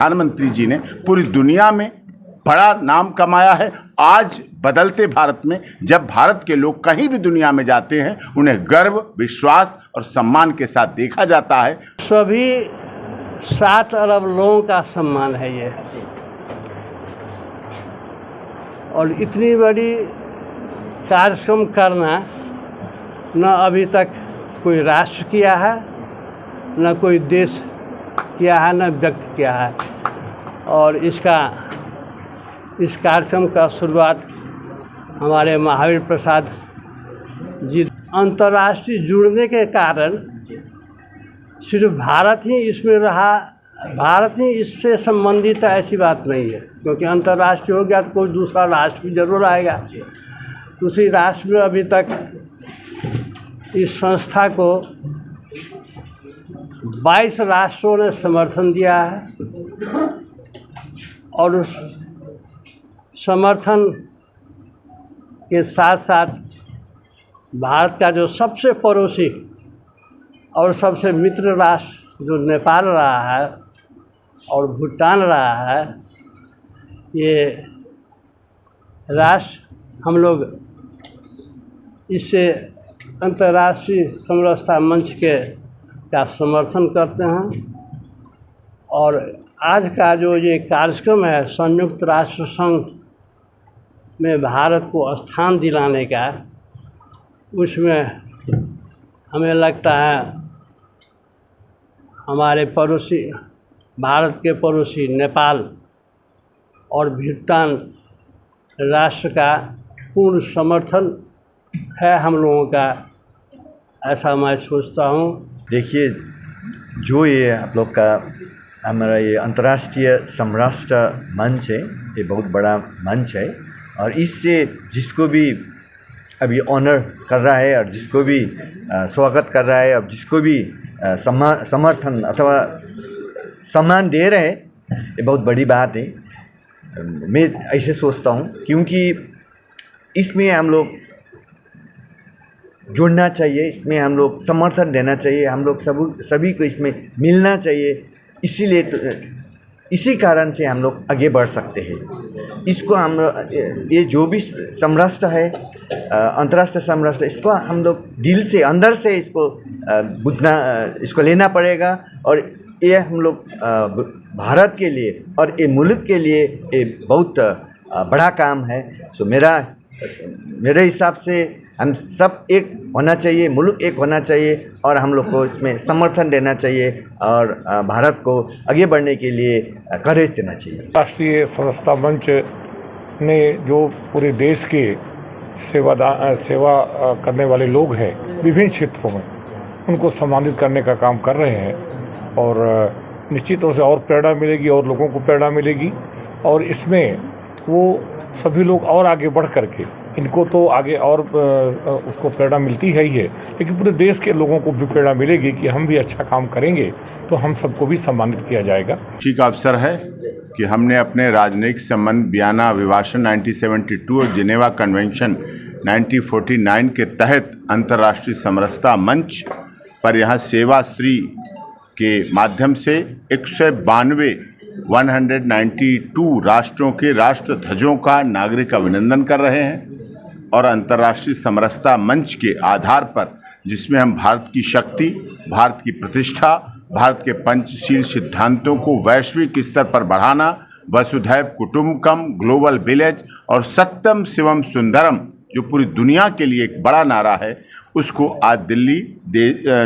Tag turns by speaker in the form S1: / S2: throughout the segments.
S1: प्रधानमंत्री जी ने पूरी दुनिया में बड़ा नाम कमाया है। आज बदलते भारत में जब भारत के लोग कहीं भी दुनिया में जाते हैं, उन्हें गर्व, विश्वास और सम्मान के साथ देखा जाता है।
S2: सभी 7 अरब लोगों का सम्मान है ये, और इतनी बड़ी कार्यक्रम करना न अभी तक कोई राष्ट्र किया है, न कोई देश किया है, न व्यक्ति किया है। और इस कार्यक्रम का शुरुआत हमारे महावीर प्रसाद जी अंतर्राष्ट्रीय जुड़ने के कारण सिर्फ भारत ही इसमें रहा, भारत ही इससे संबंधित है ऐसी बात नहीं है, क्योंकि अंतर्राष्ट्रीय हो गया तो कोई दूसरा राष्ट्र भी जरूर आएगा। दूसरी राष्ट्र में अभी तक इस संस्था को 22 राष्ट्रों ने समर्थन दिया है, और उस समर्थन के साथ साथ भारत का जो सबसे पड़ोसी और सबसे मित्र राष्ट्र जो नेपाल रहा है और भूटान रहा है, ये राष्ट्र हम लोग इससे अंतर्राष्ट्रीय समरसता मंच का समर्थन करते हैं। और आज का जो ये कार्यक्रम है संयुक्त राष्ट्र संघ में भारत को स्थान दिलाने का, उसमें हमें लगता है हमारे पड़ोसी, भारत के पड़ोसी नेपाल और भूटान राष्ट्र का पूर्ण समर्थन है हम लोगों का, ऐसा मैं सोचता हूँ।
S3: देखिए, जो ये आप लोग का हमारा ये अंतर्राष्ट्रीय समराष्ट्र मंच है, ये बहुत बड़ा मंच है, और इससे जिसको भी अभी ऑनर कर रहा है और जिसको भी स्वागत कर रहा है और जिसको भी समर्थन अथवा सम्मान दे रहे हैं, ये बहुत बड़ी बात है। मैं ऐसे सोचता हूँ, क्योंकि इसमें हम लोग जुड़ना चाहिए, इसमें हम लोग समर्थन देना चाहिए, हम लोग सभी को इसमें मिलना चाहिए। इसीलिए तो इसी कारण से हम लोग आगे बढ़ सकते हैं। इसको हम ये जो भी समराष्ट्र है, अंतर्राष्ट्रीय समराष्ट्र, इसको हम लोग दिल से अंदर से इसको बुझना, इसको लेना पड़ेगा। और ये हम लोग भारत के लिए और ये मुल्क के लिए ये बहुत बड़ा काम है। सो मेरे हिसाब से हम सब एक होना चाहिए, मुल्क एक होना चाहिए, और हम लोग को इसमें समर्थन देना चाहिए और भारत को आगे बढ़ने के लिए करेज देना चाहिए।
S4: राष्ट्रीय समरसता मंच ने जो पूरे देश के सेवा करने वाले लोग हैं विभिन्न क्षेत्रों में, उनको सम्मानित करने का काम कर रहे हैं, और निश्चित तौर से और प्रेरणा मिलेगी और लोगों को प्रेरणा मिलेगी। और इसमें वो सभी लोग और आगे बढ़ करके, इनको तो आगे और उसको प्रेरणा मिलती है ही है, लेकिन पूरे देश के लोगों को भी प्रेरणा मिलेगी कि हम भी अच्छा काम करेंगे तो हम सबको भी सम्मानित किया जाएगा।
S1: खुशी का अवसर है कि हमने अपने राजनयिक संबंध वियना अभिभाषण 1972 और जिनेवा कन्वेंशन 1949 के तहत अंतर्राष्ट्रीय समरसता मंच पर यहाँ सेवा श्री के माध्यम से 192 राष्ट्रों के राष्ट्र ध्वजों का नागरिक अभिनंदन कर रहे हैं। और अंतर्राष्ट्रीय समरसता मंच के आधार पर, जिसमें हम भारत की शक्ति, भारत की प्रतिष्ठा, भारत के पंचशील सिद्धांतों को वैश्विक स्तर पर बढ़ाना, वसुधैव कुटुंबकम, ग्लोबल विलेज और सत्यम शिवम सुंदरम, जो पूरी दुनिया के लिए एक बड़ा नारा है, उसको आज दिल्ली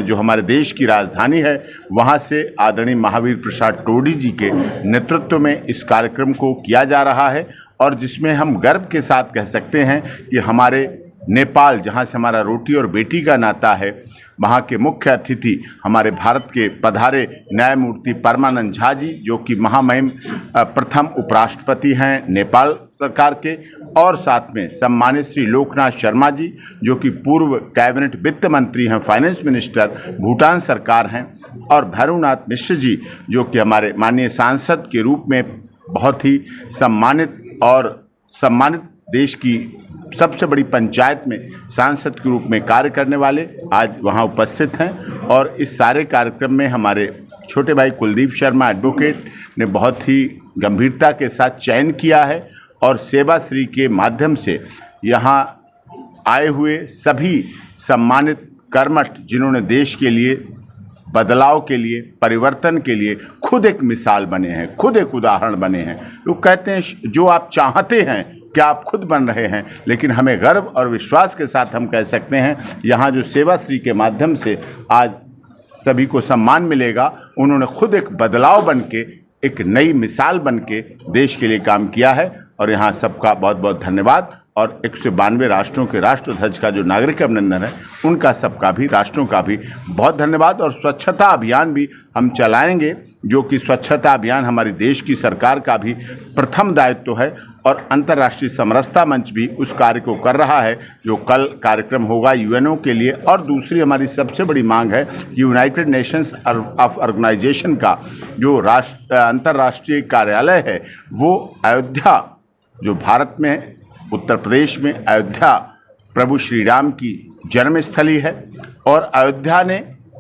S1: जो हमारे देश की राजधानी है, वहाँ से आदरणीय महावीर प्रसाद टोडी जी के नेतृत्व में इस कार्यक्रम को किया जा रहा है। और जिसमें हम गर्व के साथ कह सकते हैं कि हमारे नेपाल, जहाँ से हमारा रोटी और बेटी का नाता है, वहाँ के मुख्य अतिथि हमारे भारत के पधारे न्यायमूर्ति परमानंद झा जी, जो कि महामहिम प्रथम उपराष्ट्रपति हैं नेपाल सरकार के, और साथ में सम्मानित श्री लोकनाथ शर्मा जी, जो कि पूर्व कैबिनेट वित्त मंत्री हैं, फाइनेंस मिनिस्टर भूटान सरकार हैं, और भैरवनाथ मिश्र जी, जो कि हमारे माननीय सांसद के रूप में बहुत ही सम्मानित देश की सबसे बड़ी पंचायत में सांसद के रूप में कार्य करने वाले आज वहां उपस्थित हैं। और इस सारे कार्यक्रम में हमारे छोटे भाई कुलदीप शर्मा एडवोकेट ने बहुत ही गंभीरता के साथ चयन किया है और सेवाश्री के माध्यम से यहाँ आए हुए सभी सम्मानित कर्मठ जिन्होंने देश के लिए बदलाव के लिए परिवर्तन के लिए खुद एक मिसाल बने हैं, खुद एक उदाहरण बने हैं। लोग कहते हैं जो आप चाहते हैं क्या आप खुद बन रहे हैं, लेकिन हमें गर्व और विश्वास के साथ हम कह सकते हैं यहाँ जो सेवाश्री के माध्यम से आज सभी को सम्मान मिलेगा, उन्होंने खुद एक बदलाव बन के एक नई मिसाल बन के देश के लिए काम किया है और यहाँ सबका बहुत बहुत धन्यवाद। और 192 राष्ट्रों के राष्ट्रध्वज का जो नागरिक अभिनंदन है उनका सबका भी, राष्ट्रों का भी बहुत धन्यवाद। और स्वच्छता अभियान भी हम चलाएंगे, जो कि स्वच्छता अभियान हमारी देश की सरकार का भी प्रथम दायित्व है और अंतर्राष्ट्रीय समरसता मंच भी उस कार्य को कर रहा है जो कल कार्यक्रम होगा यूएनओ के लिए। और दूसरी हमारी सबसे बड़ी मांग है कि यूनाइटेड नेशंस ऑर्गेनाइजेशन का जो अंतर्राष्ट्रीय कार्यालय है वो अयोध्या, जो भारत में उत्तर प्रदेश में अयोध्या प्रभु श्री राम की जन्मस्थली है और अयोध्या ने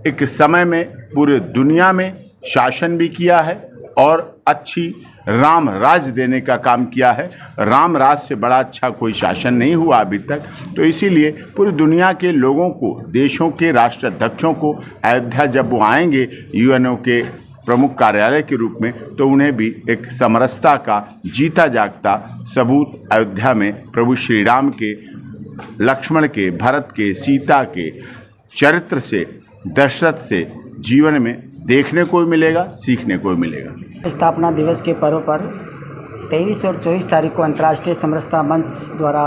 S1: एक समय में पूरे दुनिया में शासन भी किया है और अच्छी राम राज देने का काम किया है। राम राज से बड़ा अच्छा कोई शासन नहीं हुआ अभी तक, तो इसीलिए पूरी दुनिया के लोगों को, देशों के राष्ट्राध्यक्षों को अयोध्या जब वो आएंगे यूएनओ के प्रमुख कार्यालय के रूप में, तो उन्हें भी एक समरसता का जीता जागता सबूत अयोध्या में प्रभु श्री राम के, लक्ष्मण के, भरत के, सीता के चरित्र से, दशरथ से जीवन में देखने को मिलेगा, सीखने को मिलेगा।
S5: स्थापना दिवस के पर्व पर 23 और 24 तारीख को अंतर्राष्ट्रीय समरसता मंच द्वारा